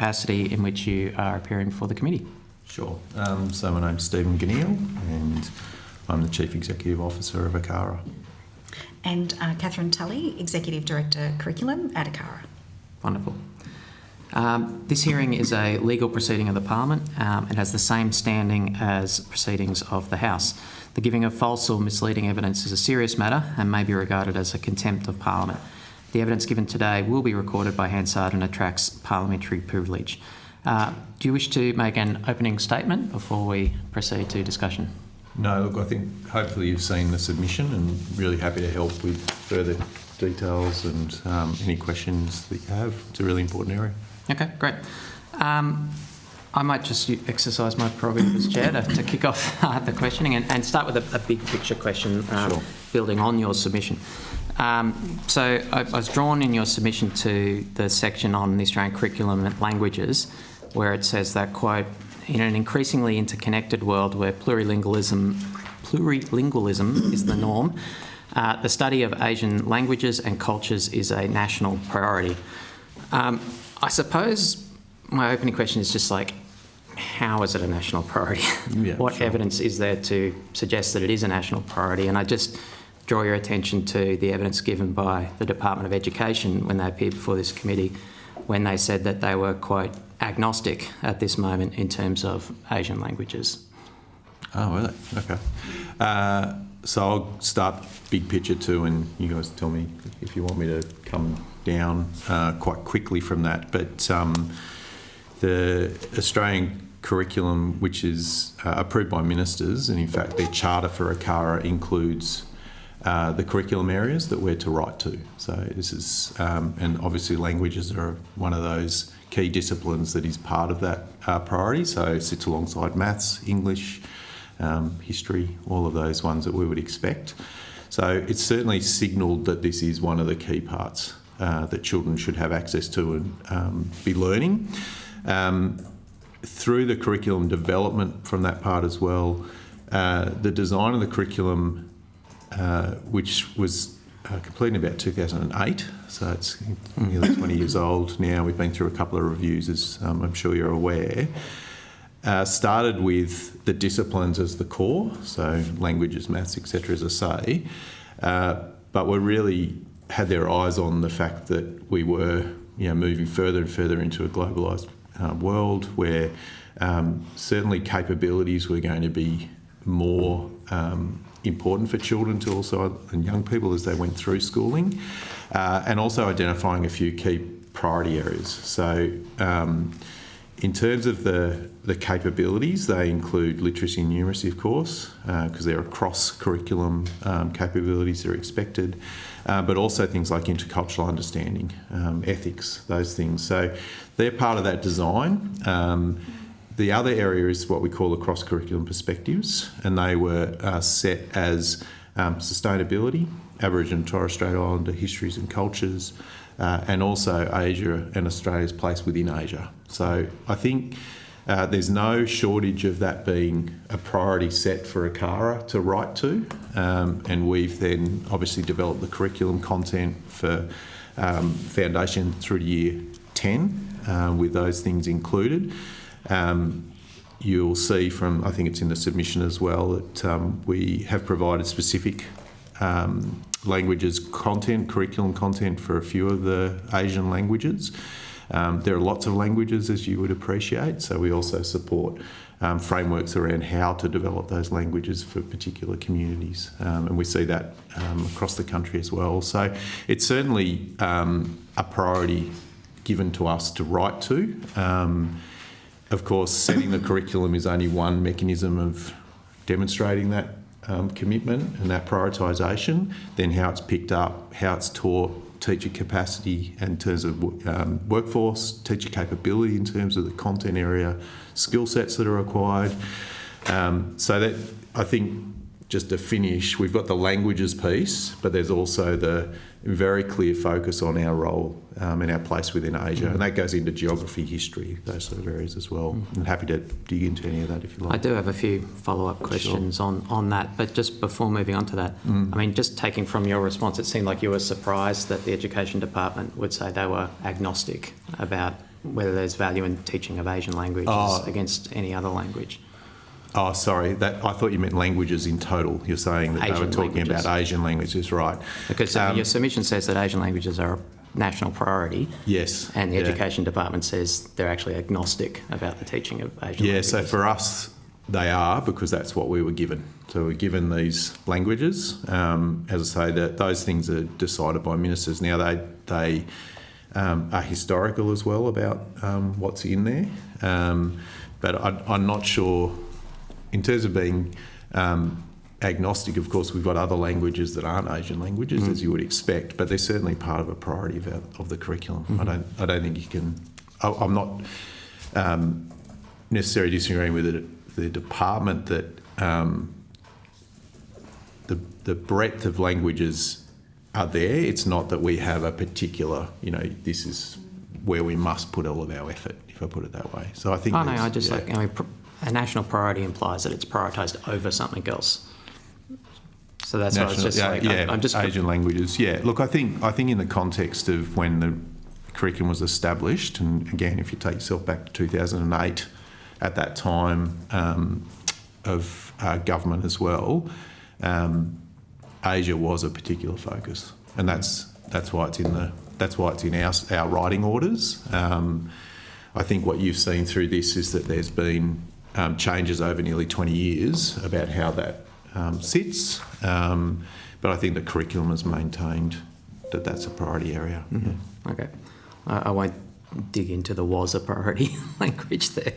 capacity in which you are appearing for the committee. Sure. So my name's Stephen Ganneal and I'm the Chief Executive Officer of ACARA. And Catherine Tully, Executive Director Curriculum at ACARA. Wonderful. This hearing is a legal proceeding of the Parliament. It has the same standing as proceedings of the House. The giving of false or misleading evidence is a serious matter and may be regarded as a contempt of Parliament. The evidence given today will be recorded by Hansard and attracts parliamentary privilege. Do you wish to make an opening statement before we proceed to discussion? No, look, I think hopefully you've seen the submission and really happy to help with further details and any questions that you have. It's a really important area. Okay, great. I might just exercise my prerogative as chair to kick off the questioning and start with a big picture question, Sure. building on your submission. So I was drawn in your submission to the section on the Australian curriculum and languages, where it says that, quote, in an increasingly interconnected world where plurilingualism is the norm, the study of Asian languages and cultures is a national priority. I suppose my opening question is just like, how is it a national priority? Yeah, what sure. evidence is there to suggest that it is a national priority? And I just draw your attention to the evidence given by the Department of Education when they appeared before this committee, when they said that they were, quote, agnostic at this moment in terms of Asian languages. Oh, really? Okay. So I'll start big picture too, and you guys tell me if you want me to come down quite quickly from that. But the Australian curriculum, which is approved by ministers, and in fact their charter for ACARA includes the curriculum areas that we're to write to. So this is, and obviously languages are one of those key disciplines that is part of that priority. So it sits alongside maths, English, history, all of those ones that we would expect. So it's certainly signalled that this is one of the key parts that children should have access to and be learning. Through the curriculum development from that part as well, the design of the curriculum, which was completed in about 2008, so it's nearly 20 years old now. We've been through a couple of reviews, as I'm sure you're aware. Started with the disciplines as the core, so languages, maths, etc., as I say, but we really had their eyes on the fact that we were, moving further and further into a globalised world where certainly capabilities were going to be more important for children to also, and young people as they went through schooling, and also identifying a few key priority areas. So in terms of the capabilities, they include literacy and numeracy, of course, because they're across curriculum capabilities that are expected, but also things like intercultural understanding, ethics, those things. So they're part of that design. The other area is what we call the cross-curriculum perspectives, and they were set as sustainability, Aboriginal and Torres Strait Islander histories and cultures, and also Asia and Australia's place within Asia. So I think there's no shortage of that being a priority set for ACARA to write to, and we've then obviously developed the curriculum content for foundation through to year 10 with those things included. You'll see from, I think it's in the submission as well, that we have provided specific languages content, curriculum content for a few of the Asian languages. There are lots of languages, as you would appreciate, so we also support frameworks around how to develop those languages for particular communities, and we see that across the country as well. So it's certainly a priority given to us to write to. Of course, setting the curriculum is only one mechanism of demonstrating that commitment and that prioritisation. Then how it's picked up, how it's taught, teacher capacity in terms of workforce, teacher capability in terms of the content area, skill sets that are required. So that, I think, just to finish, we've got the languages piece, but there's also the very clear focus on our role and our place within Asia, and that goes into geography, history, those sort of areas as well. I'm happy to dig into any of that if you like. I do have a few follow-up questions on that, but just before moving on to that, I mean, just taking from your response, it seemed like you were surprised that the Education Department would say they were agnostic about whether there's value in teaching of Asian languages against any other language. Oh, sorry. I thought you meant languages in total. You're saying that they were talking about Asian languages, right? Because your submission says that Asian languages are a national priority. Yes. And the Education Department says they're actually agnostic about the teaching of Asian languages. Yeah, so for us, they are, because that's what we were given. So we're given these languages. As I say, those things are decided by ministers. Now, they are historical as well about what's in there. But I'm not sure, in terms of being agnostic, of course, we've got other languages that aren't Asian languages, as you would expect, but they're certainly part of a priority of the curriculum. I don't think you can... I'm not necessarily disagreeing with the department that the breadth of languages are there. It's not that we have a particular, this is where we must put all of our effort, if I put it that way. So I think... a national priority implies that it's prioritised over something else. So that's what I was just I'm just Asian languages. Yeah, look, I think in the context of when the curriculum was established, and again, if you take yourself back to 2008, at that time of government as well, Asia was a particular focus, and that's why it's in our writing orders. I think what you've seen through this is that there's been changes over nearly 20 years about how that sits, but I think the curriculum has maintained that that's a priority area. Mm-hmm. Yeah. Okay. I won't dig into the was a priority language there.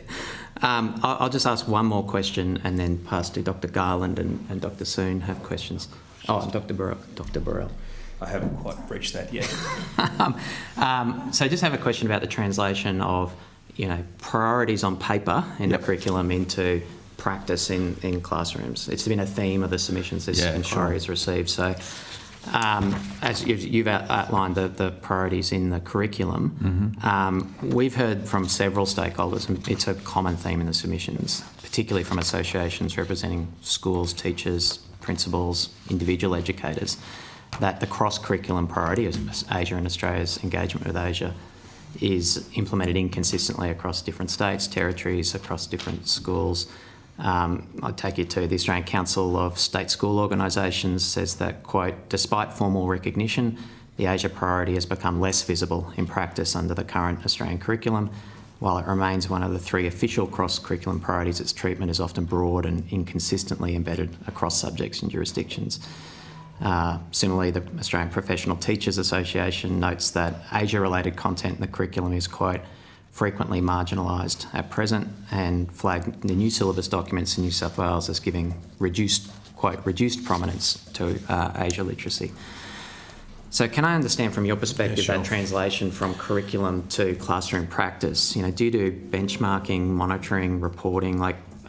I'll just ask one more question and then pass to Dr. Garland and Dr. Soon have questions. Oh, and Dr. Burrell. I haven't quite reached that yet. So just have a question about the translation of, priorities on paper in the curriculum into practice in classrooms. It's been a theme of the submissions this inquiry has received. So as you've outlined the priorities in the curriculum, we've heard from several stakeholders, and it's a common theme in the submissions, particularly from associations representing schools, teachers, principals, individual educators, that the cross-curriculum priority of Asia and Australia's engagement with Asia is implemented inconsistently across different states, territories, across different schools. I'd take you to the Australian Council of State School Organisations says that, quote, despite formal recognition, the Asia priority has become less visible in practice under the current Australian curriculum. While it remains one of the 3 official cross-curriculum priorities, its treatment is often broad and inconsistently embedded across subjects and jurisdictions. Similarly, the Australian Professional Teachers Association notes that Asia-related content in the curriculum is, quote, frequently marginalised at present, and flagged the new syllabus documents in New South Wales as giving reduced prominence to Asia literacy. So can I understand from your perspective that translation from curriculum to classroom practice? Do you do benchmarking, monitoring, reporting?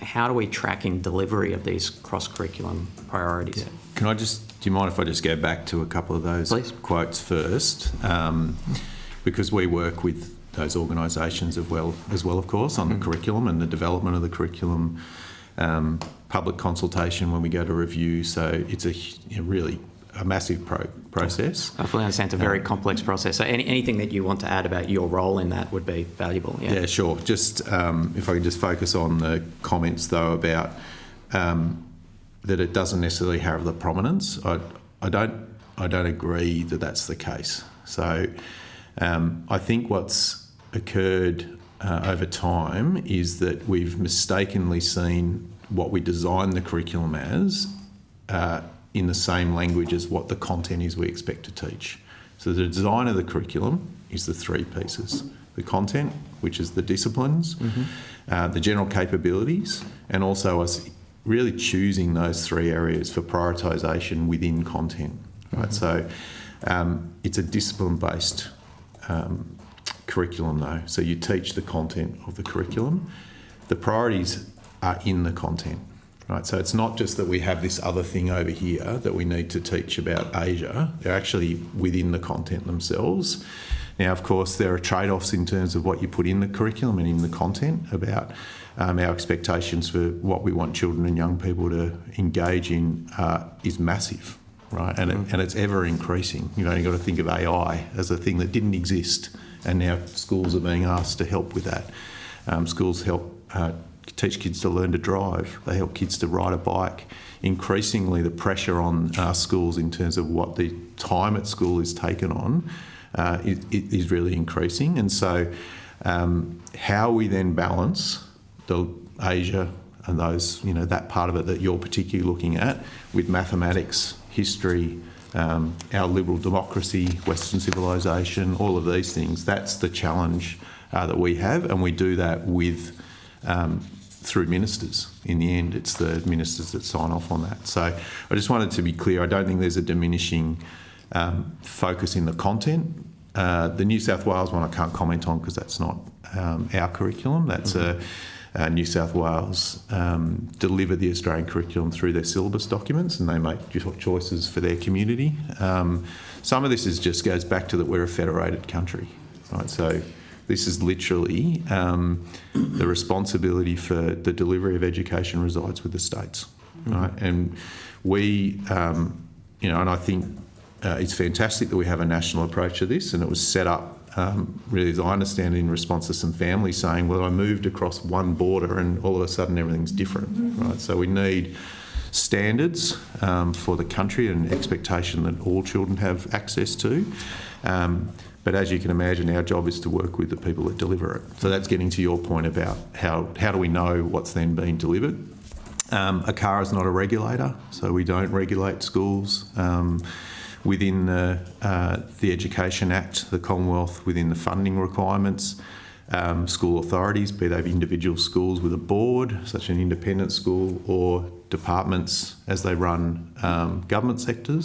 How are we tracking delivery of these cross-curriculum priorities? Yeah. Do you mind if I just go back to a couple of those quotes first? Because we work with those organisations as well, of course, on the curriculum and the development of the curriculum, public consultation when we go to review. So it's really a massive process. I fully understand it's a very complex process. So anything that you want to add about your role in that would be valuable. Yeah, sure. Just if I could just focus on the comments though about that it doesn't necessarily have the prominence. I don't agree that that's the case. So I think what's occurred over time is that we've mistakenly seen what we designed the curriculum as in the same language as what the content is we expect to teach. So the design of the curriculum is the 3 pieces: the content, which is the disciplines, the general capabilities, and also us really choosing those 3 areas for prioritisation within content. Right, so it's a discipline-based curriculum though. So you teach the content of the curriculum. The priorities are in the content, right? So it's not just that we have this other thing over here that we need to teach about Asia. They're actually within the content themselves. Now, of course, there are trade-offs in terms of what you put in the curriculum and in the content about our expectations for what we want children and young people to engage in is massive, right? And it's ever increasing. You've got to think of AI as a thing that didn't exist and now schools are being asked to help with that. Schools help teach kids to learn to drive. They help kids to ride a bike. Increasingly, the pressure on schools in terms of what the time at school is taken on is really increasing. And so how we then balance the Asia and those, that part of it that you're particularly looking at with mathematics, history, our liberal democracy, Western civilisation, all of these things, that's the challenge that we have, and we do that with through ministers. In the end, it's the ministers that sign off on that. So I just wanted to be clear, I don't think there's a diminishing focus in the content. The New South Wales one I can't comment on because that's not our curriculum. That's New South Wales deliver the Australian curriculum through their syllabus documents, and they make choices for their community. Some of this just goes back to that we're a federated country, right? So this is literally the responsibility for the delivery of education resides with the states, right? And we, and I think it's fantastic that we have a national approach to this, and it was set up really, as I understand it, in response to some families saying, well, I moved across one border and all of a sudden everything's different, right? So we need standards for the country and expectation that all children have access to. But as you can imagine, our job is to work with the people that deliver it. So that's getting to your point about how do we know what's then being delivered. ACARA is not a regulator, so we don't regulate schools. Within the Education Act, the Commonwealth, within the funding requirements, school authorities, be they individual schools with a board, such an independent school, or departments as they run government sector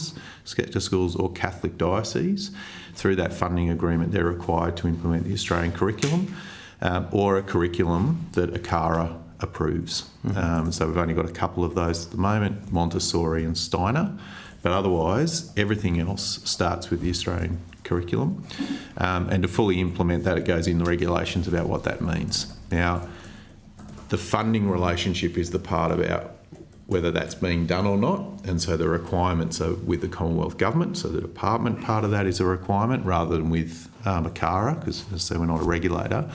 schools or Catholic dioceses, through that funding agreement they're required to implement the Australian curriculum or a curriculum that ACARA approves. So we've only got a couple of those at the moment, Montessori and Steiner. But otherwise, everything else starts with the Australian curriculum. And to fully implement that, it goes in the regulations about what that means. Now, the funding relationship is the part about whether that's being done or not. And so the requirements are with the Commonwealth Government. So the department part of that is a requirement rather than with ACARA, because as I say, we're not a regulator.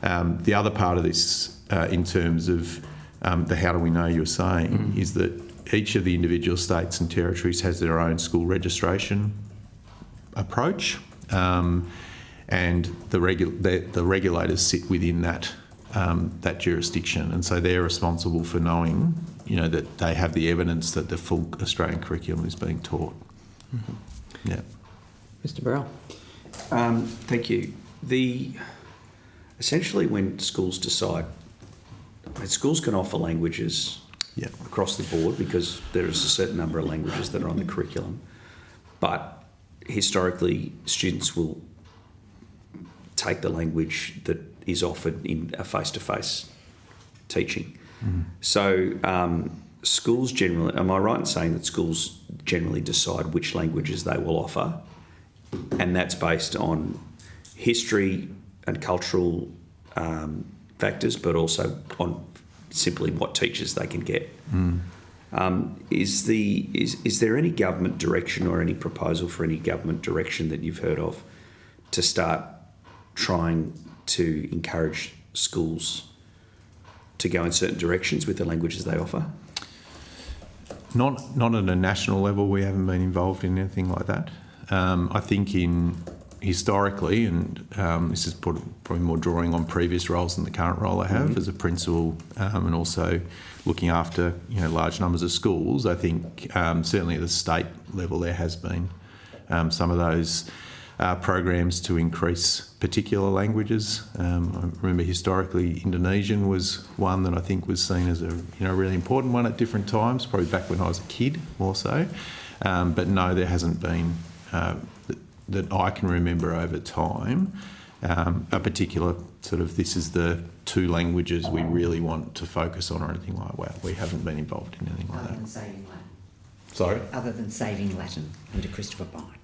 The other part of this, in terms of the how do we know you're saying, is that each of the individual states and territories has their own school registration approach, and the regulators sit within that jurisdiction, and so they're responsible for knowing, that they have the evidence that the full Australian curriculum is being taught. Yeah, Mr. Burrell. Thank you. Essentially, when schools decide, schools can offer languages across the board because there is a certain number of languages that are on the curriculum. But historically, students will take the language that is offered in a face-to-face teaching. So schools generally, am I right in saying that schools generally decide which languages they will offer, and that's based on history and cultural factors, but also on simply what teachers they can get? Is there any government direction or any proposal for any government direction that you've heard of to start trying to encourage schools to go in certain directions with the languages they offer? Not at a national level. We haven't been involved in anything like that. I think historically, and this is probably more drawing on previous roles than the current role I have as a principal, and also looking after large numbers of schools. I think certainly at the state level there has been some of those programs to increase particular languages. I remember historically Indonesian was one that I think was seen as a really important one at different times, probably back when I was a kid more so. But no, there hasn't been that I can remember over time a particular sort of this is the two languages we really want to focus on or anything like that. We haven't been involved in anything like that. Other than saving Latin. Sorry? Other than saving Latin under Christopher Pine.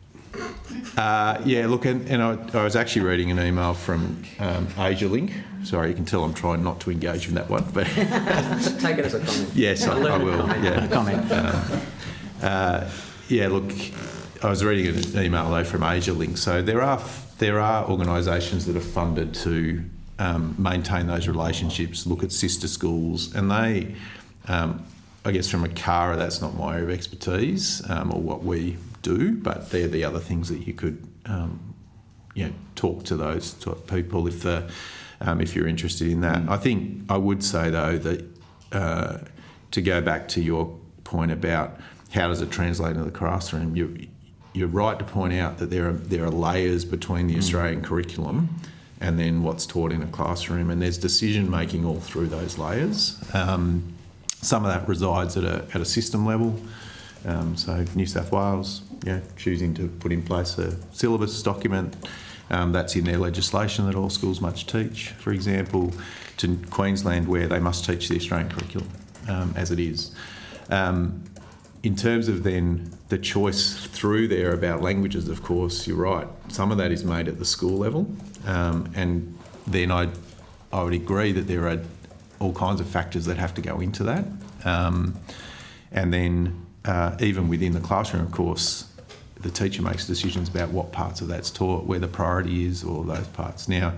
Look, and I was actually reading an email from AsiaLink. Sorry, you can tell I'm trying not to engage in that one, but Take it as a comment. yes, I will. Yeah, A comment. look, I was reading an email though from AsiaLink. So there are organisations that are funded to maintain those relationships, look at sister schools, and they, I guess from a CARA, that's not my area of expertise or what we do, but they're the other things that you could, talk to those people if you're interested in that. I think I would say though that to go back to your point about how does it translate into the classroom, you're right to point out that there are layers between the Australian curriculum and then what's taught in a classroom, and there's decision making all through those layers. Some of that resides at a system level. So New South Wales, choosing to put in place a syllabus document that's in their legislation that all schools must teach, for example, to Queensland where they must teach the Australian curriculum as it is. In terms of then the choice through there about languages, of course, you're right. Some of that is made at the school level, and then I would agree that there are all kinds of factors that have to go into that. And then even within the classroom, of course, the teacher makes decisions about what parts of that's taught, where the priority is, all those parts. Now,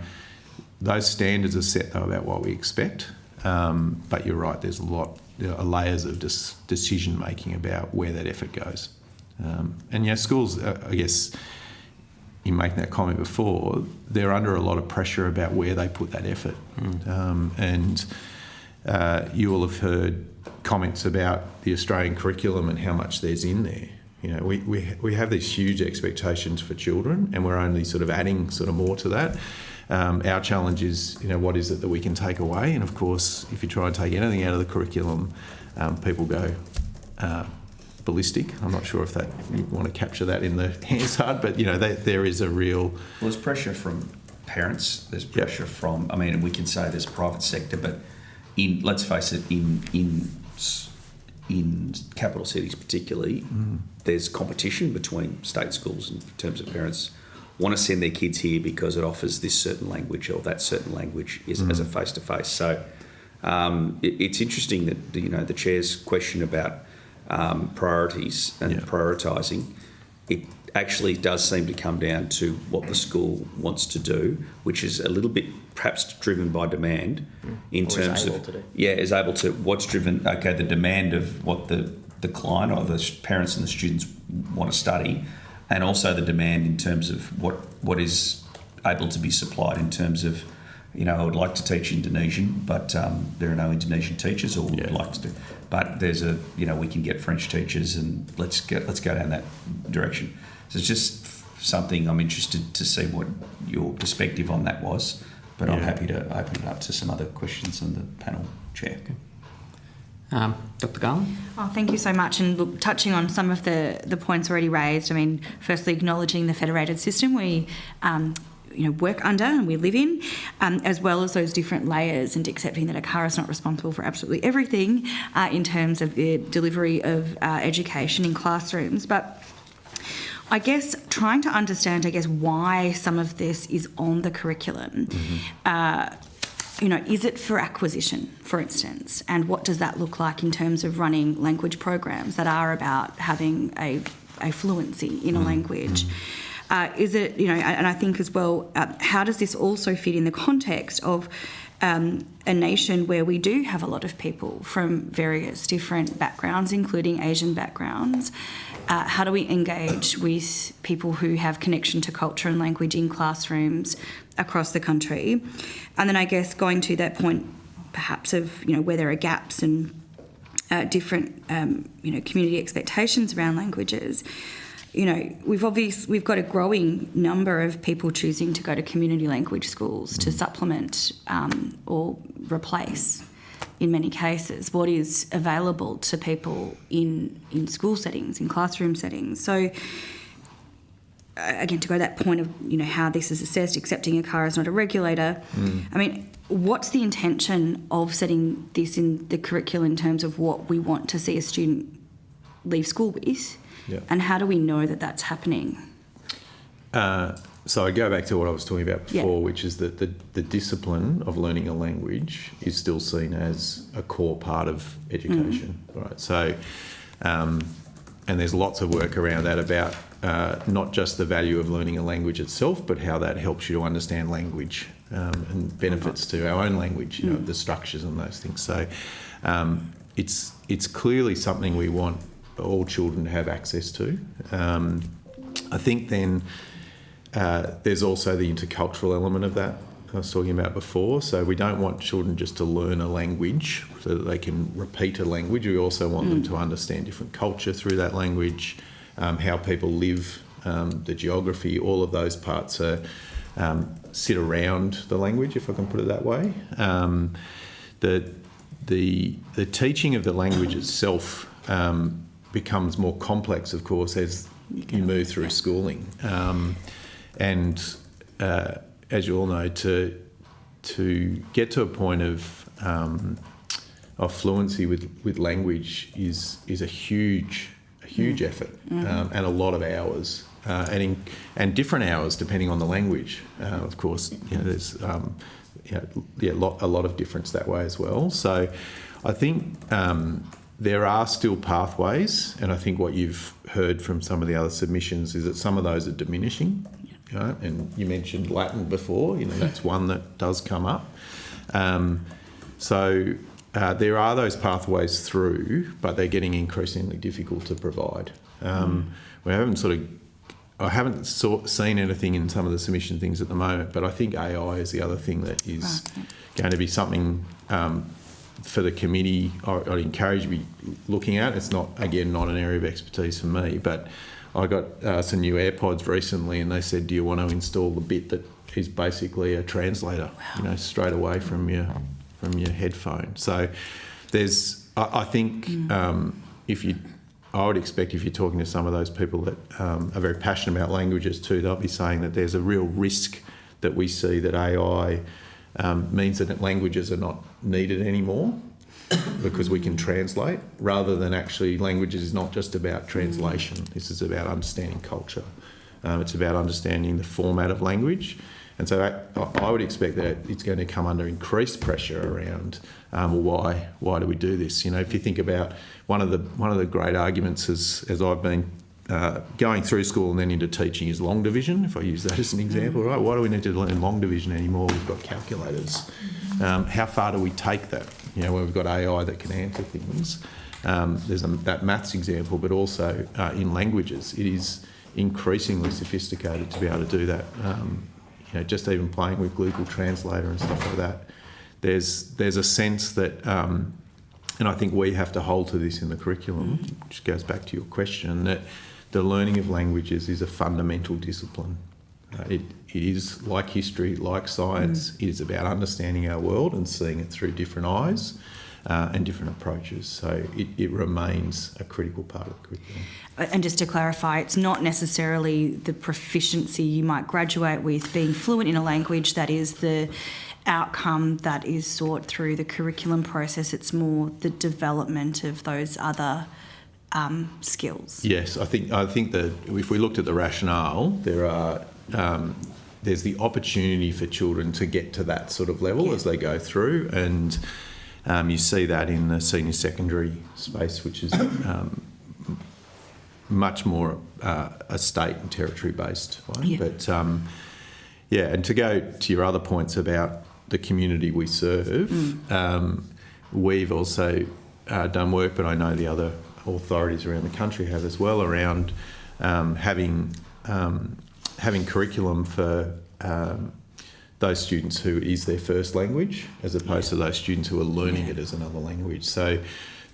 those standards are set though about what we expect, but you're right, there's layers of decision making about where that effort goes. And schools, I guess, in making that comment before, they're under a lot of pressure about where they put that effort. And you will have heard comments about the Australian curriculum and how much there's in there. We have these huge expectations for children, and we're only sort of adding sort of more to that. Our challenge is, what is it that we can take away? And of course, if you try and take anything out of the curriculum, people go ballistic. I'm not sure if you want to capture that in the Hansard, but there is a real. Well, there's pressure from parents. There's pressure from. I mean, we can say there's private sector, but let's face it, in capital cities particularly, there's competition between state schools in terms of parents want to send their kids here because it offers this certain language or that certain language as a face-to-face. So it's interesting that the chair's question about priorities and prioritising, it actually does seem to come down to what the school wants to do, which is a little bit perhaps driven by demand in terms of is able to what's driven the demand of what the client or the parents and the students want to study, and also the demand in terms of what is able to be supplied in terms of I would like to teach Indonesian, but there are no Indonesian teachers, or would like to do. But there's we can get French teachers, and let's go down that direction. So it's just something I'm interested to see what your perspective on that was. But I'm happy to open it up to some other questions on the panel, Chair. Dr. Garland? Oh, thank you so much. And look, touching on some of the points already raised, I mean, firstly, acknowledging the federated system we work under and we live in, as well as those different layers, and accepting that ACARA is not responsible for absolutely everything in terms of the delivery of education in classrooms. But I guess trying to understand, why some of this is on the curriculum. Is it for acquisition, for instance? And what does that look like in terms of running language programs that are about having a fluency in a language? Is it, and I think as well, how does this also fit in the context of a nation where we do have a lot of people from various different backgrounds, including Asian backgrounds? How do we engage with people who have connection to culture and language in classrooms across the country? And then I guess going to that point perhaps of, where there are gaps and different, community expectations around languages. We've got a growing number of people choosing to go to community language schools to supplement or replace, in many cases, what is available to people in school settings, in classroom settings. So, again, to go to that point of, how this is assessed, accepting ACARA is not a regulator. I mean, what's the intention of setting this in the curriculum in terms of what we want to see a student leave school with? Yeah. And how do we know that that's happening? So I go back to what I was talking about before, which is that the discipline of learning a language is still seen as a core part of education, right? So, and there's lots of work around that about not just the value of learning a language itself, but how that helps you to understand language and benefits to our own language, the structures and those things. So it's clearly something we want all children to have access to. I think then there's also the intercultural element of that I was talking about before. So we don't want children just to learn a language so that they can repeat a language. We also want them to understand different culture through that language, how people live, the geography, all of those parts sit around the language, if I can put it that way. The teaching of the language itself becomes more complex, of course, as you move through schooling. As you all know, to get to a point of fluency with language is a huge effort and a lot of hours and different hours depending on the language. Of course, there's a lot of difference that way as well. So I think there are still pathways, and I think what you've heard from some of the other submissions is that some of those are diminishing. And you mentioned Latin before, that's one that does come up. So there are those pathways through, but they're getting increasingly difficult to provide. I haven't seen anything in some of the submission things at the moment, but I think AI is the other thing that is going to be something for the committee I'd encourage you to be looking at. It's not an area of expertise for me, but I got some new AirPods recently, and they said, "Do you want to install the bit that is basically a translator, straight away from your headphone?" So I think I would expect if you're talking to some of those people that are very passionate about languages too, they'll be saying that there's a real risk that we see that AI means that languages are not needed anymore because we can translate, rather than actually languages is not just about translation. This is about understanding culture. It's about understanding the format of language. And so I would expect that it's going to come under increased pressure around, why do we do this? If you think about one of the great arguments as I've been going through school and then into teaching is long division, if I use that as an example, right? Why do we need to learn long division anymore? We've got calculators. How far do we take that? When we've got AI that can answer things. There's that maths example, but also in languages, it is increasingly sophisticated to be able to do that. Just even playing with Google Translator and stuff like that. There's a sense that, and I think we have to hold to this in the curriculum, which goes back to your question, that the learning of languages is a fundamental discipline. It is like history, like science. It is about understanding our world and seeing it through different eyes and different approaches. So it remains a critical part of the curriculum. And just to clarify, it's not necessarily the proficiency you might graduate with being fluent in a language that is the outcome that is sought through the curriculum process. It's more the development of those other skills. Yes, I think that if we looked at the rationale, there's the opportunity for children to get to that sort of level as they go through, and you see that in the senior secondary space, which is much more a state and territory based one. Yeah. But and to go to your other points about the community we serve, we've also done work, but I know the other authorities around the country have as well, around having curriculum for those students who it is their first language, as opposed to those students who are learning it as another language. So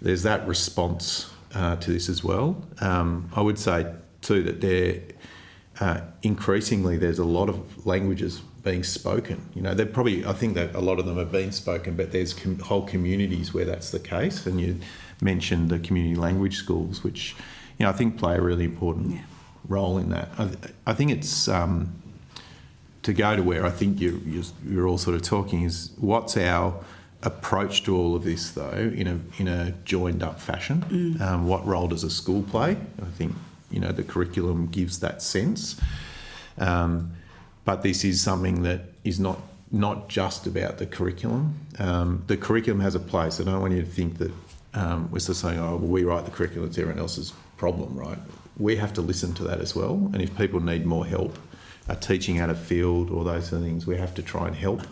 there's that response to this as well. I would say too that increasingly there's a lot of languages being spoken. I think that a lot of them have been spoken, but there's whole communities where that's the case. And you mentioned the community language schools, which I think play a really important role in that. I think it's to go to where I think you're all sort of talking is what's our approach to all of this though in a joined up fashion. What role does a school play? I think the curriculum gives that sense, but this is something that is not just about the curriculum. The curriculum has a place. I don't want you to think that we're just saying, oh well, we write the curriculum, it's everyone else's problem, right? we have to listen to that as well. And if people need more help teaching out of field or those sort of things, we have to try and help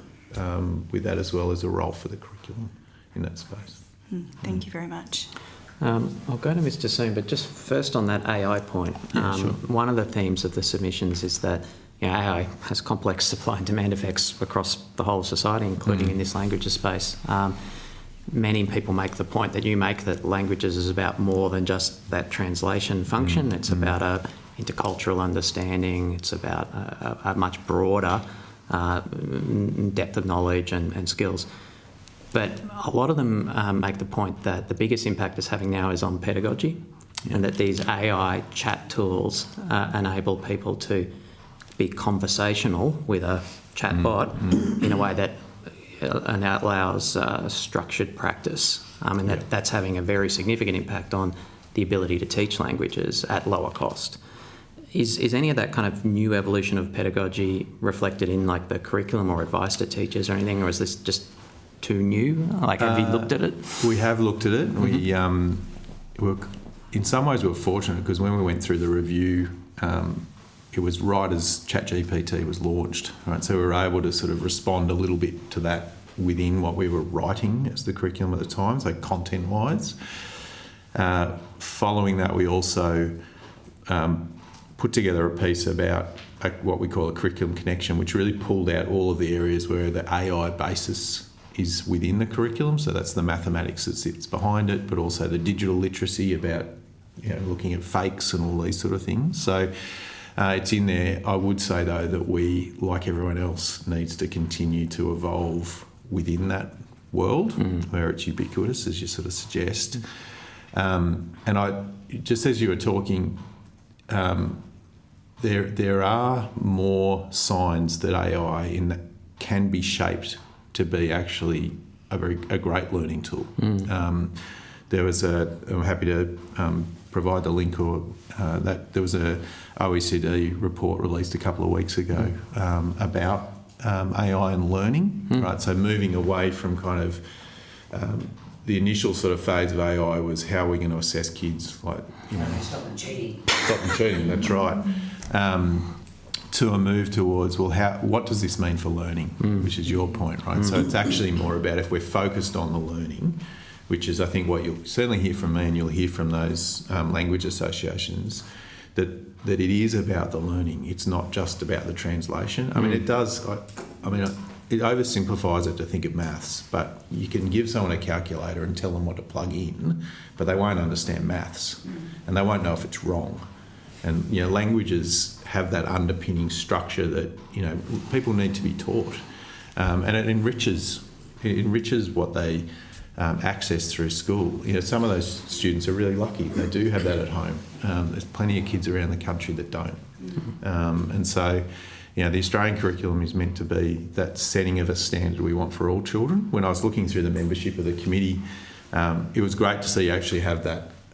with that as well as a role for the curriculum in that space. Thank you very much. I'll go to Mr. Soon, but just first on that AI point, Sure. one of the themes of the submissions is that AI has complex supply and demand effects across the whole of society, including in this languages space. Many people make the point that you make, that languages is about more than just that translation function. It's about a intercultural understanding. It's about a much broader depth of knowledge and skills. But a lot of them make the point that the biggest impact it's having now is on pedagogy, and that these AI chat tools enable people to be conversational with a chatbot in a way that allows structured practice, and that's having a very significant impact on the ability to teach languages at lower cost. Is any of that kind of new evolution of pedagogy reflected in like the curriculum or advice to teachers or anything, or is this just too new? Like, have you looked at it? We have looked at it. We in some ways we were fortunate because when we went through the review, it was right as ChatGPT was launched, right? So we were able to sort of respond a little bit to that within what we were writing as the curriculum at the time, so content-wise. Following that, we also put together a piece about what we call a curriculum connection, which really pulled out all of the areas where the AI basis is within the curriculum. So that's the mathematics that sits behind it, but also the digital literacy about looking at fakes and all these sort of things. So it's in there. I would say, though, that we, like everyone else, needs to continue to evolve within that world where it's ubiquitous, as you sort of suggest. And just as you were talking, there are more signs that AI can be shaped to be actually a great learning tool. I'm happy to provide the link, or that there was a OECD report released a couple of weeks ago about AI and learning, right? So moving away from kind of the initial sort of phase of AI was how are we going to assess kids, like, Stop them cheating. Stop them cheating, that's right. To a move towards, what does this mean for learning, which is your point, right? So it's actually more about if we're focused on the learning, which is I think what you'll certainly hear from me and you'll hear from those language associations, that it is about the learning. It's not just about the translation. I mean, it does, it oversimplifies it to think of maths, but you can give someone a calculator and tell them what to plug in, but they won't understand maths and they won't know if it's wrong. And, languages have that underpinning structure that, people need to be taught. And it enriches what they access through school. Some of those students are really lucky. They do have that at home. There's plenty of kids around the country that don't. And so, the Australian curriculum is meant to be that setting of a standard we want for all children. When I was looking through the membership of the committee, it was great to see you actually have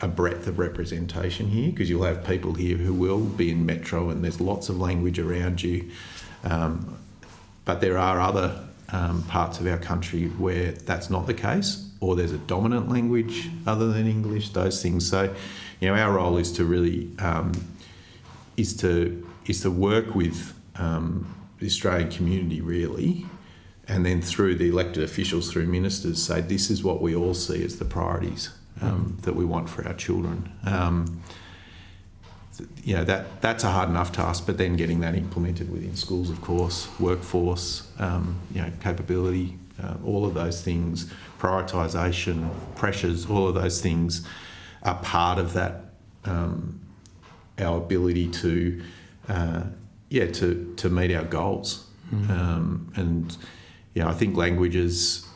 a breadth of representation here, because you'll have people here who will be in metro and there's lots of language around you. But there are other parts of our country where that's not the case, or there's a dominant language other than English, those things. So, our role is to really is to work with the Australian community really, and then through the elected officials, through ministers, say this is what we all see as the priorities that we want for our children. That's a hard enough task, but then getting that implemented within schools, of course, workforce, capability, all of those things, prioritisation, pressures, all of those things are part of that, our ability to meet our goals. I think languages,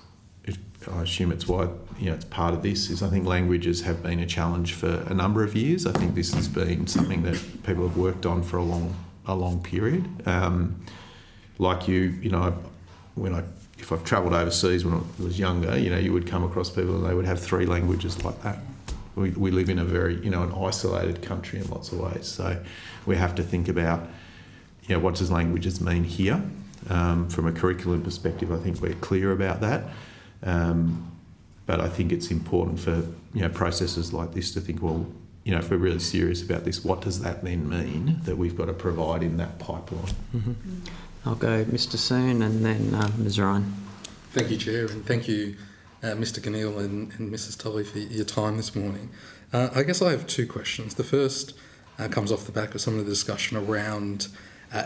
I assume it's why it's part of this, is I think languages have been a challenge for a number of years. I think this has been something that people have worked on for a long period. Like if I've travelled overseas when I was younger, you would come across people and they would have 3 languages like that. We live in a very, an isolated country in lots of ways. So we have to think about, what does languages mean here? From a curriculum perspective, I think we're clear about that. But I think it's important for processes like this to think, well, if we're really serious about this, what does that then mean that we've got to provide in that pipeline? I'll go Mr. Soon and then Ms. Ryan. Thank you, Chair, and thank you, Mr. Ganil and Mrs. Tully for your time this morning. I guess I have two questions. The first comes off the back of some of the discussion around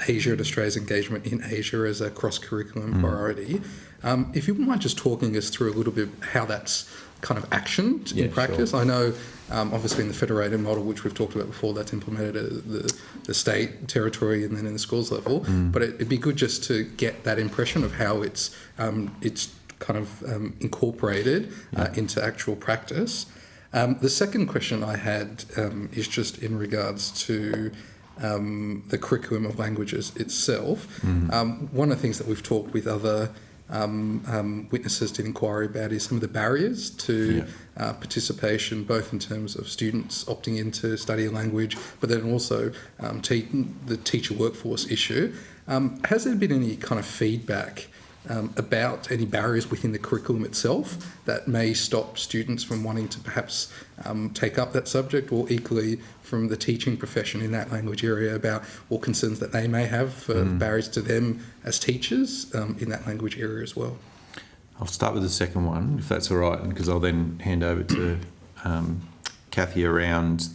Asia and Australia's engagement in Asia as a cross-curriculum priority. If you wouldn't mind just talking us through a little bit how that's kind of actioned in practice. Sure. I know, obviously, in the federated model, which we've talked about before, that's implemented at the state, territory, and then in the schools level. But it'd be good just to get that impression of how it's kind of incorporated into actual practice. The second question I had is just in regards to the curriculum of languages itself. One of the things that we've talked with other witnesses to the inquiry about is some of the barriers to participation, both in terms of students opting into study a language, but then also the teacher workforce issue. Has there been any kind of feedback about any barriers within the curriculum itself that may stop students from wanting to perhaps take up that subject, or equally from the teaching profession in that language area about what concerns that they may have for barriers to them as teachers in that language area as well? I'll start with the second one, if that's all right, because I'll then hand over to Kathy around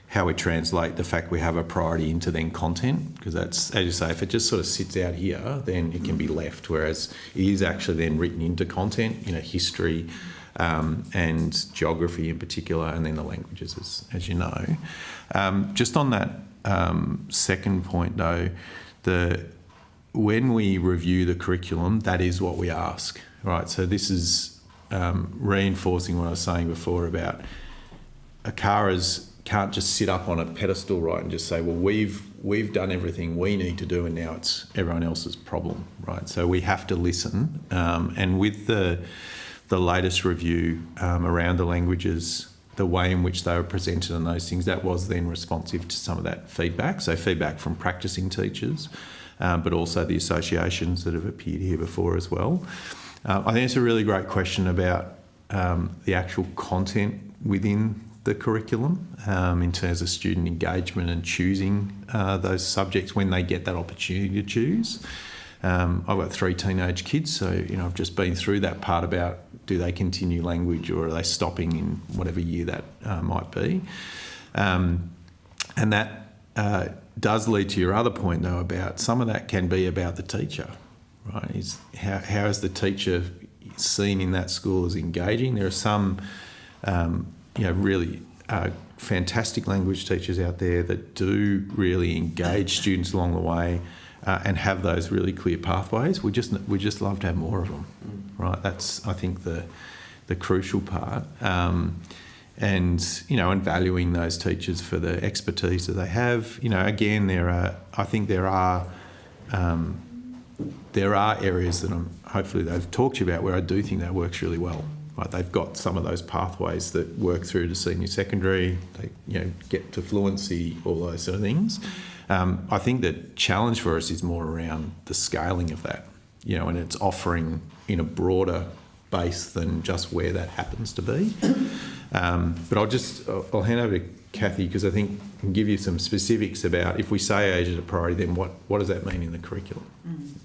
how we translate the fact we have a priority into then content, because that's, as you say, if it just sort of sits out here, then it can be left, whereas it is actually then written into content, history and geography in particular, and then the languages, as you know. Just on that second point though, when we review the curriculum, that is what we ask, right? So this is reinforcing what I was saying before about ACARA's can't just sit up on a pedestal, right, and just say, well, we've done everything we need to do and now it's everyone else's problem, right? So we have to listen. And with the latest review around the languages, the way in which they were presented and those things, that was then responsive to some of that feedback. So feedback from practising teachers, but also the associations that have appeared here before as well. I think it's a really great question about the actual content within the curriculum in terms of student engagement and choosing those subjects when they get that opportunity to choose. I've got 3 teenage kids, so I've just been through that part about do they continue language or are they stopping in whatever year that might be. And that does lead to your other point though about some of that can be about the teacher, right? Is how is the teacher seen in that school as engaging? There are some really fantastic language teachers out there that do really engage students along the way and have those really clear pathways. We just love to have more of them, right? That's, I think, the crucial part. And valuing those teachers for the expertise that they have. Again, there are areas that hopefully they've talked to you about where I do think that works really well. Right, they've got some of those pathways that work through to senior secondary, they get to fluency, all those sort of things. I think the challenge for us is more around the scaling of that, and it's offering in a broader base than just where that happens to be. But I'll hand over to Kathy, because I think I can give you some specifics about if we say Asia is a priority, then what does that mean in the curriculum?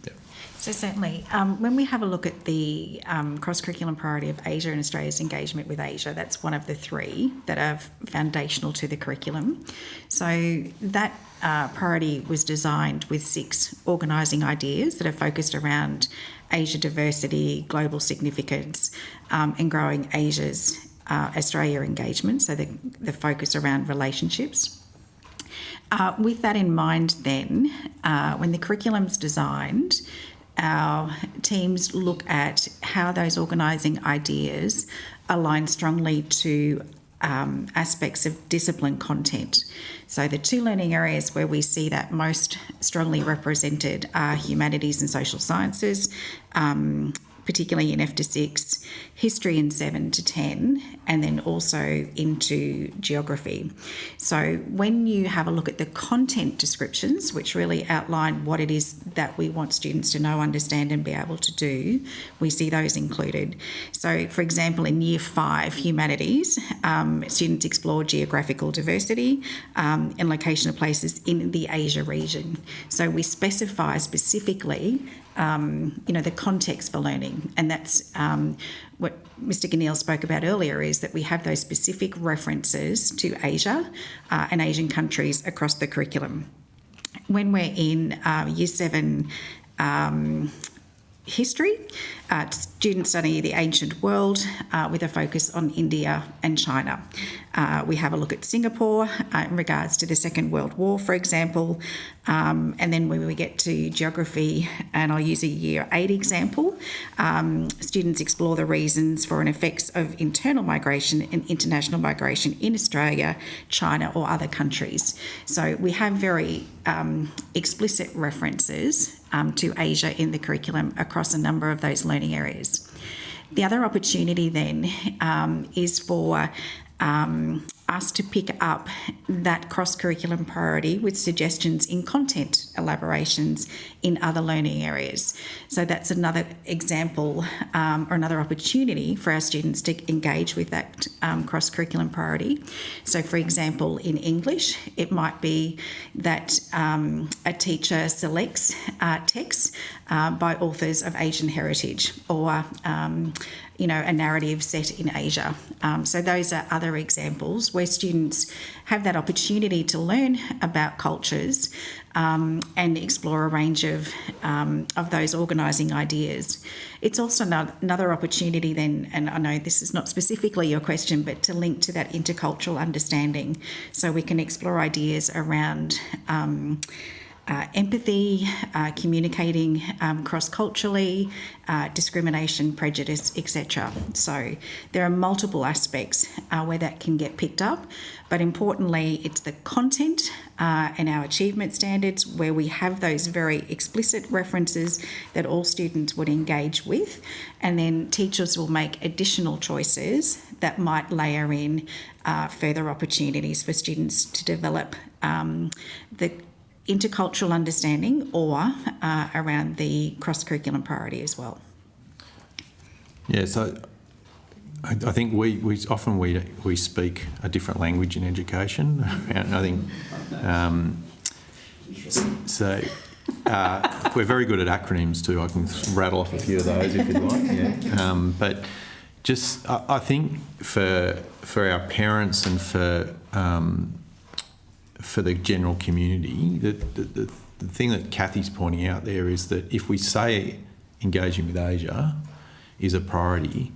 Yeah. So certainly, when we have a look at the cross-curriculum priority of Asia and Australia's engagement with Asia, that's one of the 3 that are foundational to the curriculum. So that priority was designed with 6 organising ideas that are focused around Asia diversity, global significance, and growing Asia's Australia engagement, so the focus around relationships. With that in mind then, when the curriculum's designed, our teams look at how those organising ideas align strongly to aspects of discipline content. So the 2 learning areas where we see that most strongly represented are humanities and social sciences, particularly in F to 6, history in 7 to 10, and then also into geography. So when you have a look at the content descriptions, which really outline what it is that we want students to know, understand and be able to do, we see those included. So for example, in Year 5 Humanities, students explore geographical diversity and location of places in the Asia region. So we specify specifically the context for learning, and that's what Mr. Ganil spoke about earlier, is that we have those specific references to Asia and Asian countries across the curriculum. When we're in Year 7 history, students study the ancient world with a focus on India and China. We have a look at Singapore in regards to the Second World War, for example, and then when we get to geography, and I'll use a Year 8 example, students explore the reasons for and effects of internal migration and international migration in Australia, China or other countries. So we have very explicit references to Asia in the curriculum across a number of those learning areas. The other opportunity then is for us to pick up that cross-curriculum priority with suggestions in content elaborations in other learning areas. So that's another example or another opportunity for our students to engage with that cross-curriculum priority. So for example, in English, it might be that a teacher selects texts by authors of Asian heritage, or a narrative set in Asia. So those are other examples where students have that opportunity to learn about cultures and explore a range of those organising ideas. It's also another opportunity then, and I know this is not specifically your question, but to link to that intercultural understanding, so we can explore ideas around empathy, communicating cross-culturally, discrimination, prejudice, etc. So there are multiple aspects where that can get picked up, but importantly, it's the content and our achievement standards where we have those very explicit references that all students would engage with, and then teachers will make additional choices that might layer in further opportunities for students to develop the intercultural understanding or around the cross-curriculum priority as well. Yeah, so I think we often speak a different language in education, and I think we're very good at acronyms too. I can rattle off a few of those if you'd like. Yeah. But just I think for our parents and for the general community, the thing that Kathy's pointing out there is that if we say engaging with Asia is a priority,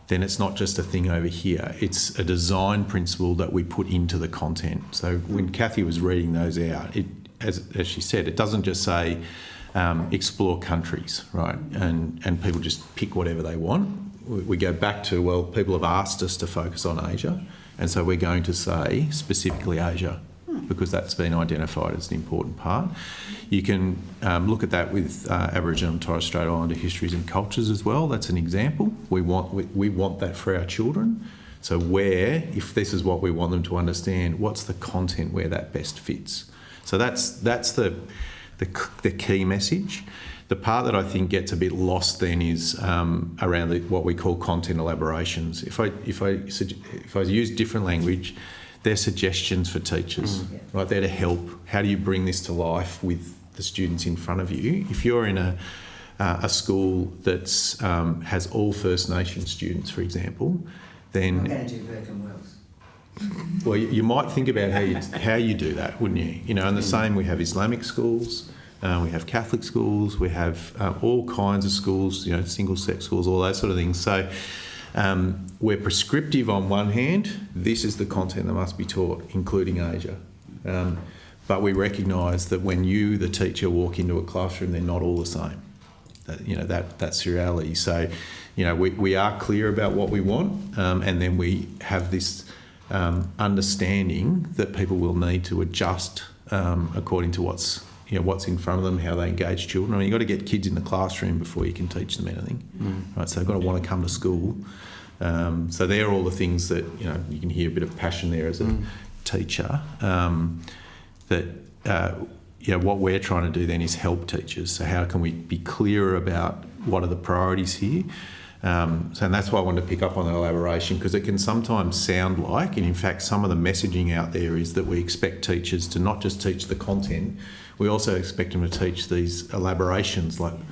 then it's not just a thing over here. It's a design principle that we put into the content. So when Kathy was reading those out, as she said, it doesn't just say explore countries, right? And people just pick whatever they want. We go back to, well, people have asked us to focus on Asia, and so we're going to say specifically Asia, because that's been identified as an important part. You can look at that with Aboriginal and Torres Strait Islander histories and cultures as well. That's an example. We want that for our children. So if this is what we want them to understand, what's the content where that best fits? So that's the key message. The part that I think gets a bit lost then is around what we call content elaborations. If I use different language, they're suggestions for teachers, right? They're to help. How do you bring this to life with the students in front of you? If you're in a school that's has all First Nations students, for example, then... I'm going to do Burke and Wells. Well, you might think about how you do that, wouldn't you? And the same, we have Islamic schools, we have Catholic schools, we have all kinds of schools, single-sex schools, all those sort of things. So we're prescriptive on one hand. This is the content that must be taught, including Asia. But we recognise that when you, the teacher, walk into a classroom, they're not all the same. That's the reality. So, we are clear about what we want, and then we have this understanding that people will need to adjust according to what's what's in front of them, how they engage children. I mean, you've got to get kids in the classroom before you can teach them anything, right? So they've got to want to come to school. So they're all the things that, you can hear a bit of passion there as a teacher. What we're trying to do then is help teachers. So how can we be clearer about what are the priorities here? And that's why I wanted to pick up on the elaboration, because it can sometimes sound like, and in fact some of the messaging out there is that we expect teachers to not just teach the content, we also expect them to teach these elaborations, and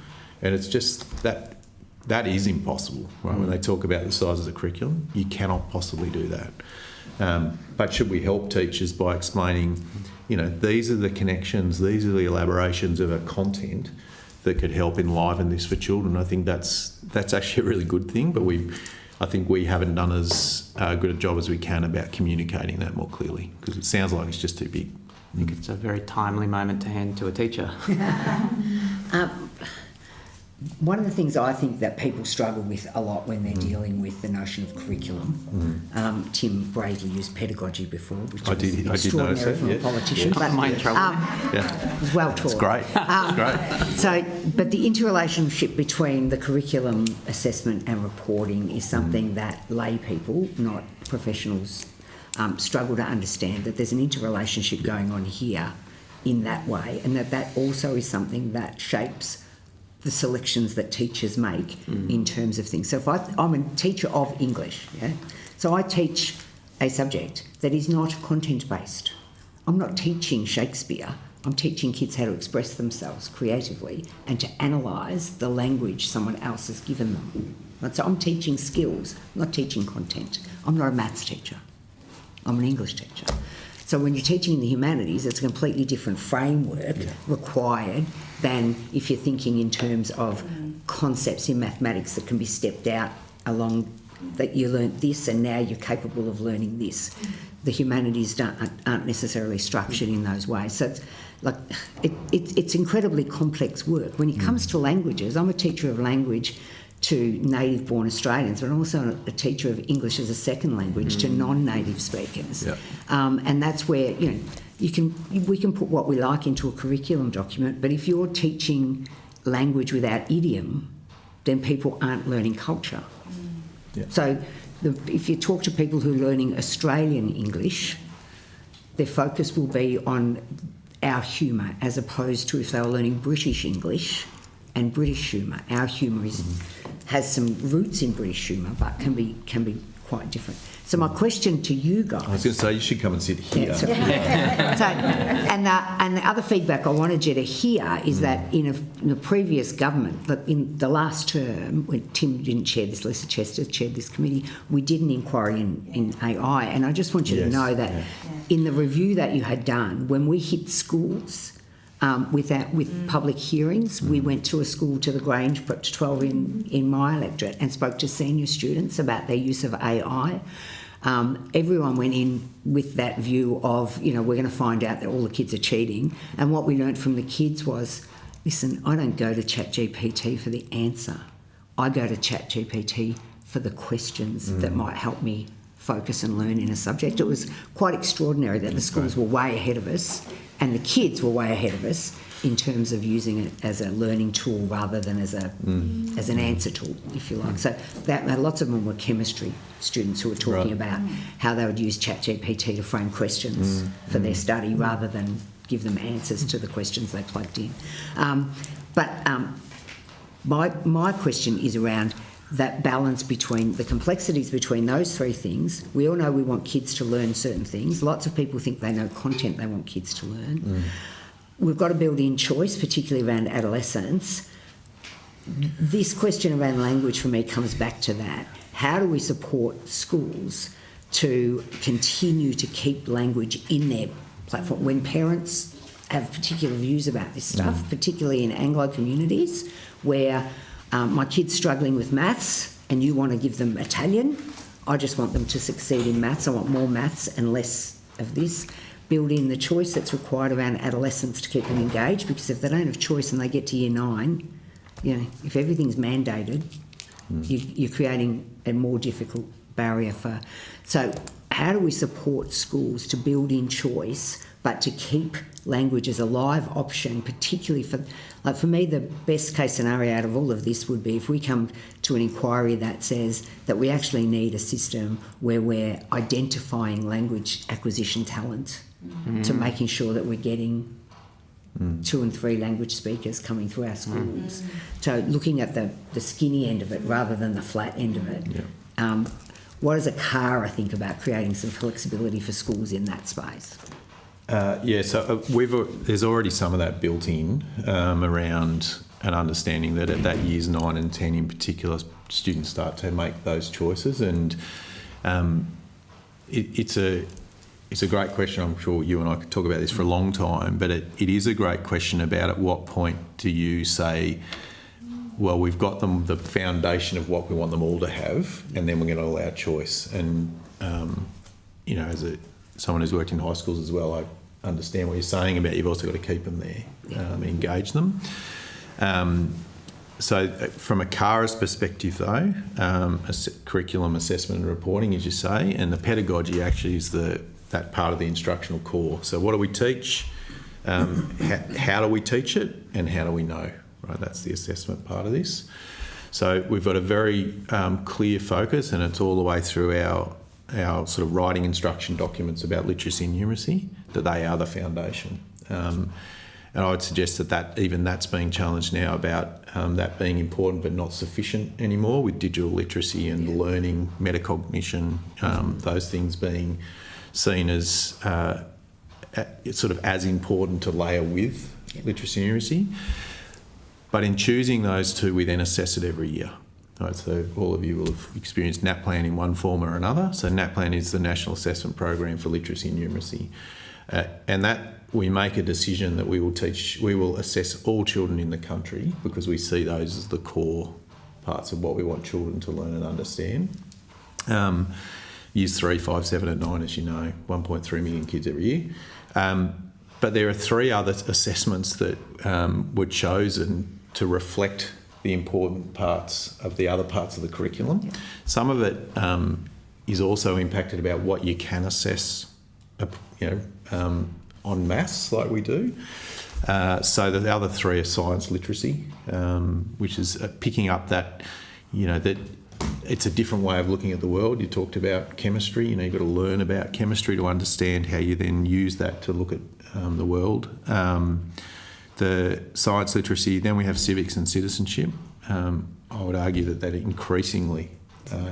it's just that is impossible, right? When they talk about the size of the curriculum, you cannot possibly do that. But should we help teachers by explaining, these are the connections, these are the elaborations of a content that could help enliven this for children? I think that's actually a really good thing, but I think we haven't done as good a job as we can about communicating that more clearly, because it sounds like it's just too big. I think it's a very timely moment to hand to a teacher. One of the things I think that people struggle with a lot when they're dealing with the notion of curriculum, Tim bravely used pedagogy before, which is extraordinary from a politician. But my trouble. It was well taught. It's great. It's great. But the interrelationship between the curriculum assessment and reporting is something that lay people, not professionals, struggle to understand, that there's an interrelationship going on here in that way, and that also is something that shapes the selections that teachers make in terms of things. So if I'm a teacher of English, so I teach a subject that is not content-based. I'm not teaching Shakespeare. I'm teaching kids how to express themselves creatively and to analyse the language someone else has given them. Right? So I'm teaching skills, I'm not teaching content. I'm not a maths teacher. I'm an English teacher. So when you're teaching in the humanities, it's a completely different framework required than if you're thinking in terms of concepts in mathematics that can be stepped out along, that you learnt this and now you're capable of learning this. The humanities aren't necessarily structured in those ways. So it's incredibly complex work. When it comes to languages, I'm a teacher of language to native-born Australians, but I'm also a teacher of English as a second language to non-native speakers. And that's where, we can put what we like into a curriculum document, but if you're teaching language without idiom, then people aren't learning culture. So if you talk to people who are learning Australian English, their focus will be on our humour, as opposed to if they were learning British English and British humour. Our humour has some roots in British humour, but can be quite different. So my question to you guys... I was going to say, you should come and sit here. And the other feedback I wanted you to hear is that in the previous government, in the last term, when Tim didn't chair this, Lisa Chester chaired this committee, we did an inquiry in AI. And I just want you to know that in the review that you had done, when we hit schools... with public hearings, we went to a school, to the Grange, Prep to 12 in my electorate, and spoke to senior students about their use of AI. Everyone went in with that view of, we're going to find out that all the kids are cheating. And what we learnt from the kids was, listen, I don't go to ChatGPT for the answer. I go to ChatGPT for the questions that might help me focus and learn in a subject. It was quite extraordinary that the schools were way ahead of us, and the kids were way ahead of us in terms of using it as a learning tool rather than as an answer tool, if you like. So lots of them were chemistry students who were talking about how they would use ChatGPT to frame questions for their study rather than give them answers to the questions they plugged in. My question is around that balance between the complexities between those three things. We all know we want kids to learn certain things. Lots of people think they know content they want kids to learn. We've got to build in choice, particularly around adolescence. This question around language for me comes back to that. How do we support schools to continue to keep language in their platform when parents have particular views about this stuff, particularly in Anglo communities where my kid's struggling with maths and you want to give them Italian? I just want them to succeed in maths. I want more maths and less of this. Build in the choice that's required around adolescents to keep them engaged, because if they don't have choice and they get to year 9, if everything's mandated, you're creating a more difficult barrier for... So how do we support schools to build in choice, but to keep language as a live option, particularly for me, the best case scenario out of all of this would be if we come to an inquiry that says that we actually need a system where we're identifying language acquisition talent to making sure that we're getting 2 and 3 language speakers coming through our schools. So looking at the skinny end of it rather than the flat end of it. Yeah. What does a CARA think about creating some flexibility for schools in that space? So there's already some of that built in around an understanding that at that years 9 and 10 in particular, students start to make those choices, and it's a great question. I'm sure you and I could talk about this for a long time, but it is a great question about at what point do you say, well, we've got them the foundation of what we want them all to have, and then we're going to allow choice. And as someone who's worked in high schools as well, I understand what you're saying about you've also got to keep them there, engage them. So from a CARA's perspective though, curriculum assessment and reporting, as you say, and the pedagogy actually is that part of the instructional core. So what do we teach? How do we teach it? And how do we know? Right, that's the assessment part of this. So we've got a very clear focus, and it's all the way through our sort of writing instruction documents about literacy and numeracy, that they are the foundation. And I would suggest that's being challenged now about that being important but not sufficient anymore, with digital literacy and learning, metacognition, those things being seen as sort of as important to layer with literacy and numeracy. But in choosing those two, we then assess it every year. Right, so all of you will have experienced NAPLAN in one form or another. So NAPLAN is the National Assessment Program for Literacy and Numeracy. And that we make a decision that we will assess all children in the country, because we see those as the core parts of what we want children to learn and understand. Years 3, 5, 7 and 9, as you know, 1.3 million kids every year. But there are 3 other assessments that were chosen to reflect the important parts of the other parts of the curriculum. Yeah. Some of it is also impacted about what you can assess, on maths like we do. So the other 3 are science literacy, which is picking up that, that it's a different way of looking at the world. You talked about chemistry. You've got to learn about chemistry to understand how you then use that to look at the world. The science literacy, then we have civics and citizenship. I would argue that increasingly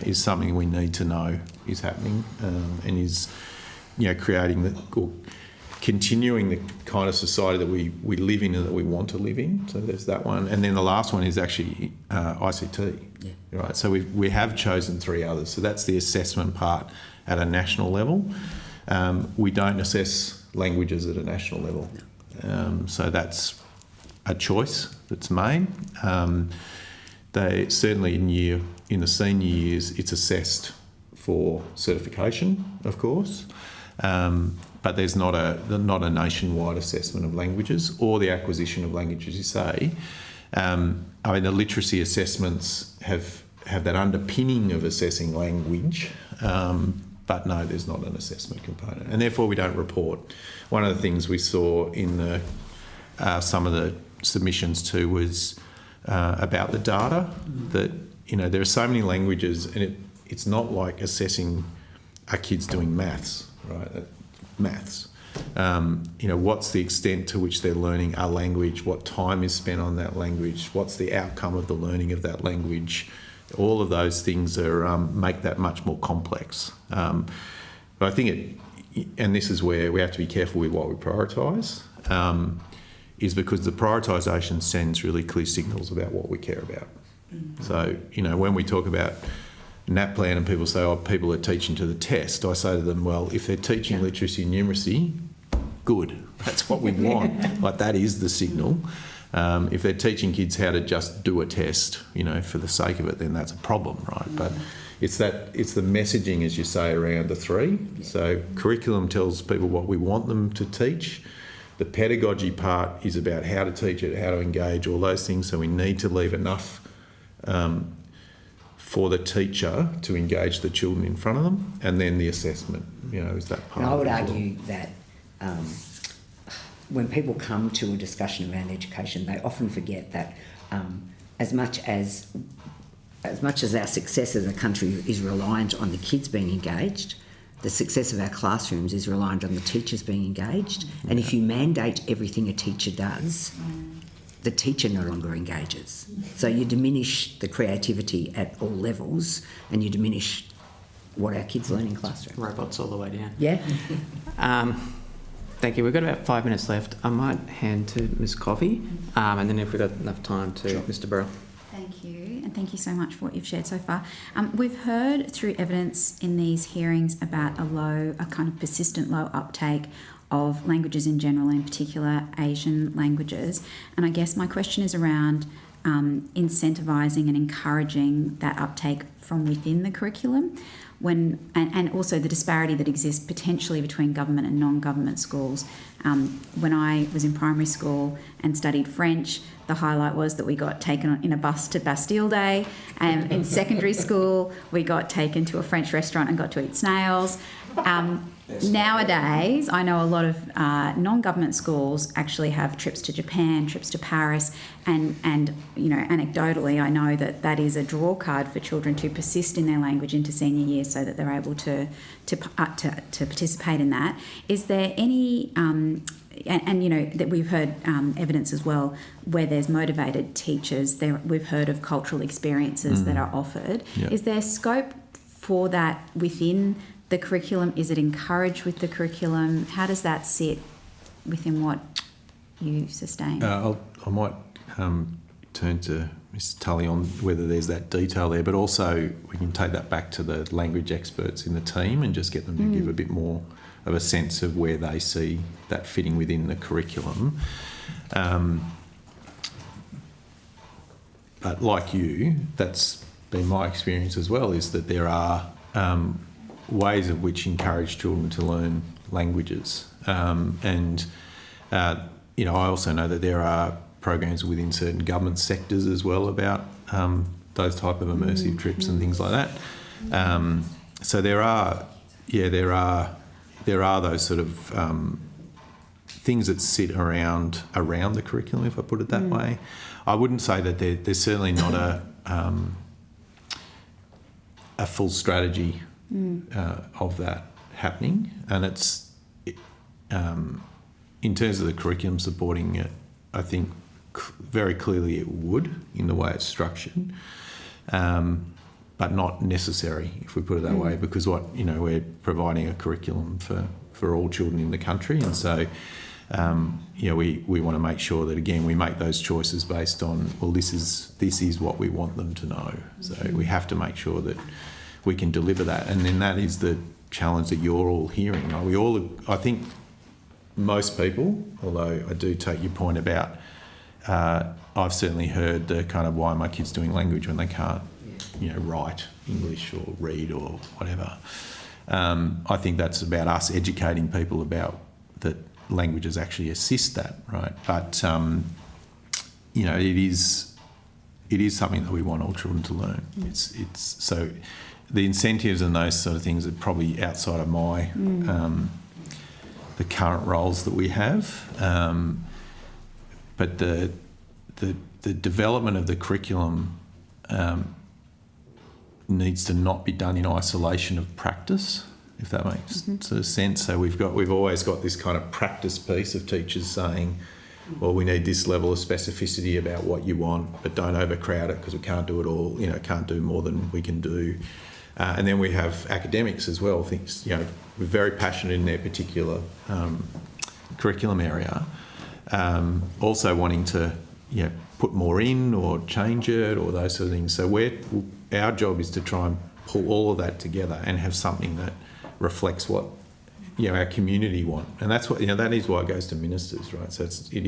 is something we need to know is happening and is, creating or continuing the kind of society that we live in and that we want to live in. So there's that one. And then the last one is actually ICT. Yeah. Right. So we have chosen 3 others. So that's the assessment part at a national level. We don't assess languages at a national level. No. So that's a choice that's made. They certainly in the senior years, it's assessed for certification, of course, but there's not a nationwide assessment of languages or the acquisition of languages. You say, the literacy assessments have that underpinning of assessing language. But no, there's not an assessment component, and therefore we don't report. One of the things we saw in some of the submissions too was about the data, that there are so many languages, and it's not like assessing are kids doing maths, right? Maths. What's the extent to which they're learning a language? What time is spent on that language? What's the outcome of the learning of that language? All of those things make that much more complex. But I think and this is where we have to be careful with what we prioritise, is because the prioritisation sends really clear signals about what we care about. Mm-hmm. So, when we talk about NAPLAN and people say, people are teaching to the test, I say to them, well, if they're teaching literacy and numeracy, good. That's what we want. Like, that is the signal. If they're teaching kids how to just do a test, for the sake of it, then that's a problem, right? But it's the messaging, as you say, around the 3. So curriculum tells people what we want them to teach. The pedagogy part is about how to teach it, how to engage, all those things. So we need to leave enough for the teacher to engage the children in front of them, and then the assessment is that part And I would of it as well? argue that when people come to a discussion around education, they often forget that as much as our success as a country is reliant on the kids being engaged, the success of our classrooms is reliant on the teachers being engaged. And if you mandate everything a teacher does, the teacher no longer engages. So you diminish the creativity at all levels, and you diminish what our kids learn in classroom. Robots all the way down. Yeah? Thank you. We've got about 5 minutes left. I might hand to Ms. Coffey, and then if we've got enough time to Mr. Burrell. Thank you, and thank you so much for what you've shared so far. We've heard through evidence in these hearings about a kind of persistent low uptake of languages in general, in particular Asian languages. And I guess my question is around incentivising and encouraging that uptake from within the curriculum, and also the disparity that exists potentially between government and non-government schools. When I was in primary school and studied French, the highlight was that we got taken in a bus to Bastille Day, and in secondary school we got taken to a French restaurant and got to eat snails. Nowadays, I know a lot of non-government schools actually have trips to Japan, trips to Paris, and anecdotally, I know that is a draw card for children to persist in their language into senior year, so that they're able to participate in that. Is there any that we've heard evidence as well where there's motivated teachers? We've heard of cultural experiences that are offered. Yeah. Is there scope for that within the curriculum? Is it encouraged with the curriculum? How does that sit within what you sustain? I might turn to Ms. Tully on whether there's that detail there, but also we can take that back to the language experts in the team and just get them to give a bit more of a sense of where they see that fitting within the curriculum. But like you, that's been my experience as well, is that there are ways of which encourage children to learn languages. I also know that there are programs within certain government sectors as well about those type of immersive trips and things like that. So there are those sort of things that sit around the curriculum, if I put it that way. I wouldn't say that there's certainly not a full strategy of that happening, and it's in terms of the curriculum supporting it, I think very clearly it would in the way it's structured, but not necessary, if we put it that way, because we're providing a curriculum for all children in the country, and so we want to make sure that, again, we make those choices based on, well, this is what we want them to know. So we have to make sure that we can deliver that, and then that is the challenge that you're all hearing. I think most people, although I do take your point about, I've certainly heard the kind of, why are my kids doing language when they can't, write English or read or whatever. I think that's about us educating people about that languages actually assist that, right? But it is something that we want all children to learn. It's so the incentives and those sort of things are probably outside of my the current roles that we have, but the development of the curriculum needs to not be done in isolation of practice, if that makes sort of sense. So we've always got this kind of practice piece of teachers saying, well, we need this level of specificity about what you want, but don't overcrowd it because we can't do it all, can't do more than we can do. And then we have academics as well, we're very passionate in their particular curriculum area, also wanting to put more in or change it or those sort of things. So our job is to try and pull all of that together and have something that reflects what our community want, and that's what that is why it goes to ministers, right? So it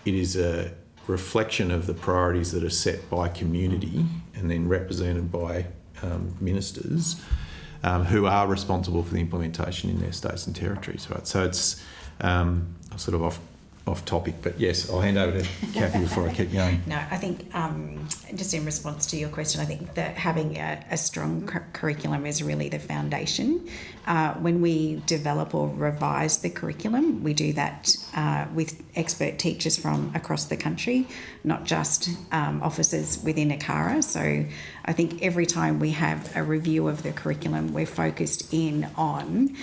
is a reflection of the priorities that are set by community and then represented by ministers who are responsible for the implementation in their states and territories, right? So it's sort of off topic, but yes, I'll hand over to Kathy before I keep going. No, I think just in response to your question, I think that having a strong curriculum is really the foundation. When we develop or revise the curriculum, we do that with expert teachers from across the country, not just officers within ACARA. So I think every time we have a review of the curriculum, we're focused in on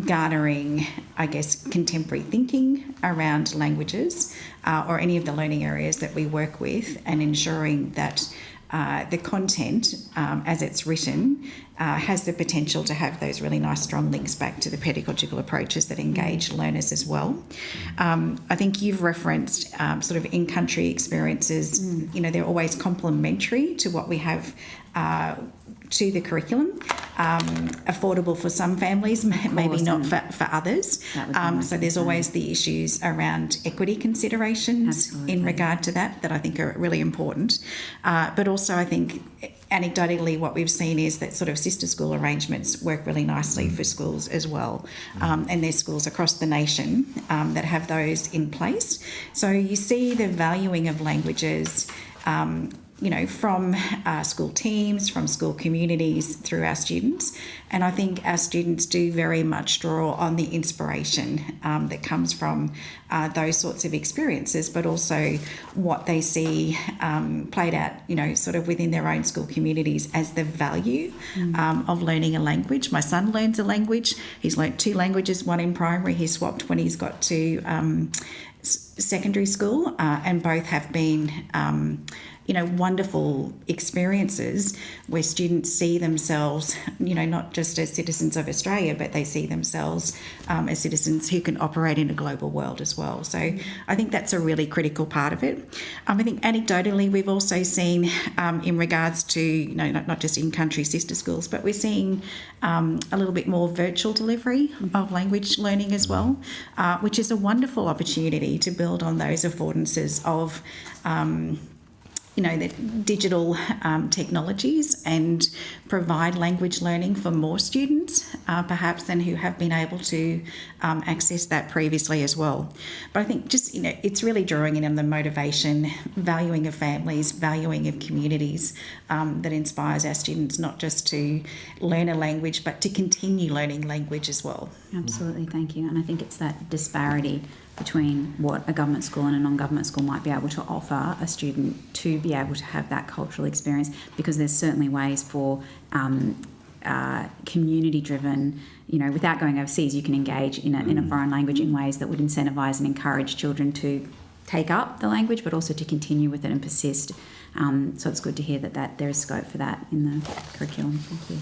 garnering, I guess, contemporary thinking around languages or any of the learning areas that we work with, and ensuring that the content as it's written has the potential to have those really nice strong links back to the pedagogical approaches that engage learners as well. I think you've referenced sort of in-country experiences. You know, they're always complementary to what we have to the curriculum, affordable for some families, maybe not for others. So there's always the issues around equity considerations in regard to that I think are really important. But also I think anecdotally what we've seen is that sort of sister school arrangements work really nicely for schools as well. And there's schools across the nation that have those in place. So you see the valuing of languages you know, from school teams, from school communities, through our students. And I think our students do very much draw on the inspiration that comes from those sorts of experiences, but also what they see played out, you know, sort of within their own school communities as the value of learning a language. My son learns a language. He's learnt 2 languages, one in primary. He swapped when he's got to secondary school, and both have been you know, wonderful experiences where students see themselves, you know, not just as citizens of Australia, but they see themselves as citizens who can operate in a global world as well. So I think that's a really critical part of it. I think anecdotally we've also seen in regards to, you know, not just in-country sister schools, but we're seeing a little bit more virtual delivery of language learning as well, which is a wonderful opportunity to build on those affordances of you know, the digital technologies and provide language learning for more students, perhaps, than who have been able to access that previously as well. But I think just, you know, it's really drawing in on the motivation, valuing of families, valuing of communities that inspires our students not just to learn a language, but to continue learning language as well. Absolutely, thank you. And I think it's that disparity between what a government school and a non-government school might be able to offer a student to be able to have that cultural experience, because there's certainly ways for community-driven, you know, without going overseas, you can engage in a foreign language in ways that would incentivise and encourage children to take up the language, but also to continue with it and persist. So it's good to hear that there is scope for that in the curriculum. Thank you.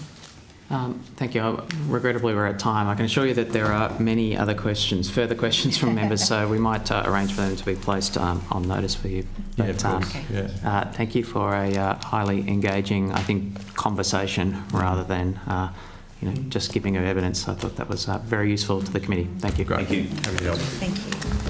Thank you. Regrettably, we're at time. I can assure you that there are many other questions, further questions from members, so we might arrange for them to be placed on notice for you. Yeah, But, of course. Yeah. thank you for a highly engaging, I think, conversation rather than you know, just giving of evidence. I thought that was very useful to the committee. Thank you. Great. Thank you. Happy to help. Thank you.